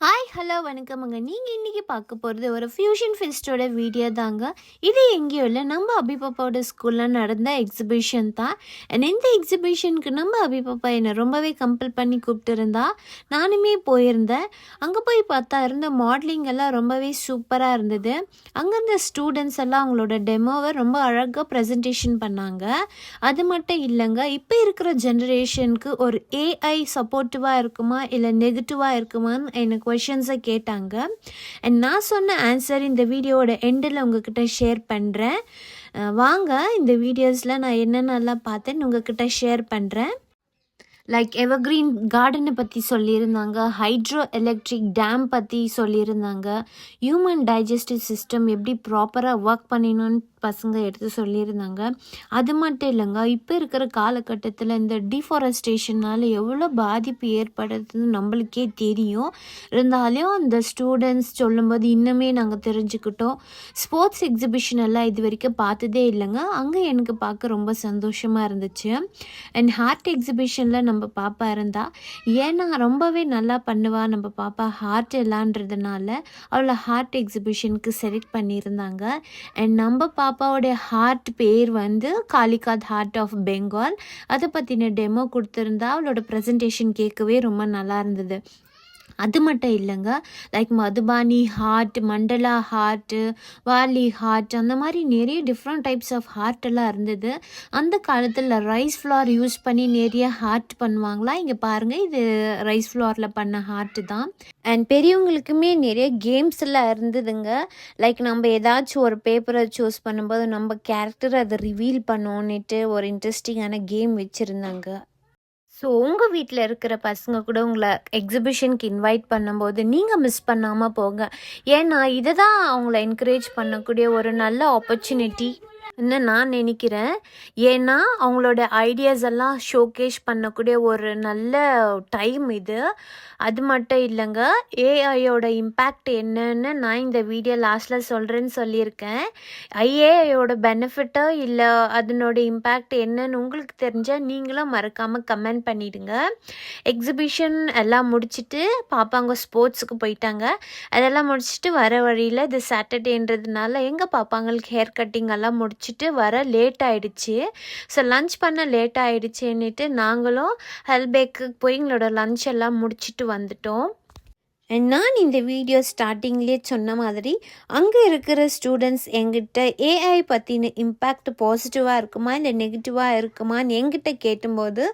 Hi hello வணக்கமுங்க. நீங்கள் இன்றைக்கி பார்க்க போகிறது ஒரு ஃப்யூஷன் ஃபெஸ்ட்டோட வீடியோ தாங்க. இது எங்கேயும் இல்லை, நம்ம அபிபாப்பாவோட ஸ்கூலில் நடந்த எக்ஸிபிஷன் தான். அண்ட் இந்த எக்ஸிபிஷனுக்கு நம்ம அபிபாப்பா என்னை ரொம்பவே கம்பல் பண்ணி கூப்பிட்டுருந்தா. நானுமே போயிருந்தேன். அங்கே போய் பார்த்தா இருந்த மாடலிங் எல்லாம் ரொம்பவே சூப்பராக இருந்தது. அங்கே இருந்த ஸ்டூடெண்ட்ஸ் எல்லாம் அவங்களோட டெமோவை ரொம்ப அழகாக ப்ரெசன்டேஷன் பண்ணாங்க. அது மட்டும் இல்லைங்க, இப்போ இருக்கிற ஜென்ரேஷனுக்கு ஒரு ஏஐ சப்போர்ட்டிவாக இருக்குமா இல்லை நெகட்டிவாக இருக்குமான்னு எனக்கு கொஷின்ஸை கேட்டாங்க. அண்ட் நான் சொன்ன ஆன்சர் இந்த வீடியோவோட எண்டில் உங்ககிட்ட ஷேர் பண்ணுறேன். வாங்க இந்த வீடியோஸில் நான் என்னென்னலாம் பார்த்தேன்னு உங்ககிட்ட ஷேர் பண்ணுறேன். லைக் எவர்க்ரீன் கார்டனை பற்றி சொல்லியிருந்தாங்க, ஹைட்ரோ எலக்ட்ரிக் டேம் பற்றி சொல்லியிருந்தாங்க, ஹியூமன் டைஜஸ்டிவ் சிஸ்டம் எப்படி ப்ராப்பராக ஒர்க் பண்ணணும்னு பசங்க எடுத்து சொல்லியிருந்தாங்க. அது மட்டும் இல்லைங்க, இப்போ இருக்கிற காலகட்டத்தில் இந்த டிஃபாரஸ்டேஷனால் எவ்வளோ பாதிப்பு ஏற்படுதுன்னு நம்மளுக்கே தெரியும். இருந்தாலும் அந்த ஸ்டூடெண்ட்ஸ் சொல்லும்போது இன்னுமே நாங்கள் தெரிஞ்சுக்கிட்டோம். ஸ்போர்ட்ஸ் எக்ஸிபிஷன் எல்லாம் இது வரைக்கும் பார்த்ததே இல்லைங்க. அங்கே எனக்கு பார்க்க ரொம்ப சந்தோஷமாக இருந்துச்சு. அண்ட் ஹார்ட் எக்ஸிபிஷனில் நம்ம பாப்பா இருந்தா, ஏன்னா ரொம்பவே நல்லா பண்ணுவா நம்ம பாப்பா ஹார்ட் எல்லான்றதுனால அவளை ஹார்ட் எக்ஸிபிஷனுக்கு செலக்ட் பண்ணியிருந்தாங்க. அண்ட் நம்ம பாப்பாவோடைய ஹார்ட் பேர் வந்து காளிகாத் ஹார்ட் ஆஃப் பெங்கால். அதை பற்றின டெமோ கொடுத்துருந்தா. அவளோட ப்ரெசன்டேஷன் கேட்கவே ரொம்ப நல்லா இருந்தது. அது மட்டும் இல்லைங்க, like Madhubani art, mandala art, Warli art, அந்த மாதிரி நிறைய டிஃப்ரெண்ட் டைப்ஸ் ஆஃப் ஹார்ட் எல்லாம் இருந்தது. அந்த காலத்தில் ரைஸ் ஃப்ளார் யூஸ் பண்ணி நிறைய ஹார்ட் பண்ணுவாங்களா. இங்கே பாருங்கள், இது ரைஸ் ஃப்ளாரில் பண்ண ஹார்ட்டு தான். அண்ட் பெரியவங்களுக்குமே நிறைய கேம்ஸ் எல்லாம் இருந்ததுங்க. லைக் நம்ம ஏதாச்சும் ஒரு பேப்பரை சூஸ் பண்ணும்போது நம்ம கேரக்டர் அதை ரிவீல் பண்ணோன்னுட்டு ஒரு இன்ட்ரெஸ்டிங்கான கேம் வச்சுருந்தாங்க. ஸோ உங்கள் வீட்டில் இருக்கிற பசங்க கூட உங்களை எக்ஸிபிஷனுக்கு இன்வைட் பண்ணும்போது நீங்கள் மிஸ் பண்ணாமல் போங்க. ஏன்னா இதை தான் அவங்கள என்கரேஜ் பண்ணக்கூடிய ஒரு நல்ல ஆப்பர்ச்சுனிட்டி நான் நினைக்கிறேன். ஏன்னா அவங்களோட ஐடியாஸ் எல்லாம் ஷோகேஸ் பண்ணக்கூடிய ஒரு நல்ல டைம் இது. அது மட்டும் இல்லைங்க, ஏஐயோட இம்பேக்ட் என்னன்னு நான் இந்த வீடியோ லாஸ்ட்டில் சொல்கிறேன்னு சொல்லியிருக்கேன். ஏஐயோட பெனிஃபிட்டோ இல்லை அதனோட இம்பேக்ட் என்னன்னு உங்களுக்கு தெரிஞ்சால் நீங்களும் மறக்காமல் கமெண்ட் பண்ணிவிடுங்க. எக்ஸிபிஷன் எல்லாம் முடிச்சுட்டு பாப்பாங்க ஸ்போர்ட்ஸுக்கு போயிட்டாங்க. அதெல்லாம் முடிச்சுட்டு வர வழியில் இது சாட்டர்டேன்றதுனால எங்கள் பாப்பாங்களுக்கு ஹேர் கட்டிங் எல்லாம் முடிச்சுட்டு வர லேட் ஆகிடுச்சு. ஸோ லன்ச் பண்ண லேட் ஆகிடுச்சுன்னுட்டு நாங்களும் ஹெல்பேக்கு போய் எங்களோட லன்ச் எல்லாம் முடிச்சுட்டு வந்துட்டோம். நான் இந்த வீடியோ ஸ்டார்டிங்லேயே சொன்ன மாதிரி அங்கே இருக்கிற ஸ்டூடெண்ட்ஸ் எங்கிட்ட ஏஐ பற்றின இம்பேக்ட் பாசிட்டிவாக இருக்குமா இல்லை நெகட்டிவாக இருக்குமான்னு என்கிட்ட கேட்டும்போது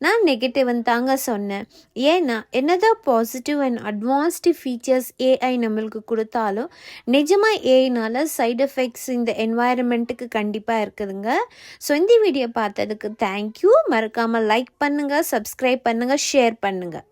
நான் நெகட்டிவ்னு தாங்க சொன்னேன். ஏன்னா என்னதான் positive and advanced features AI நம்மளுக்கு கொடுத்தாலும் நிஜமாக ஏஐனால் சைடு எஃபெக்ட்ஸ் இந்த என்வாயர்மெண்ட்டுக்கு கண்டிப்பாக இருக்குதுங்க. ஸோ இந்த வீடியோ பார்த்ததுக்கு தேங்க்யூ. மறக்காமல் லைக் பண்ணுங்கள், சப்ஸ்கிரைப் பண்ணுங்கள், ஷேர் பண்ணுங்கள்.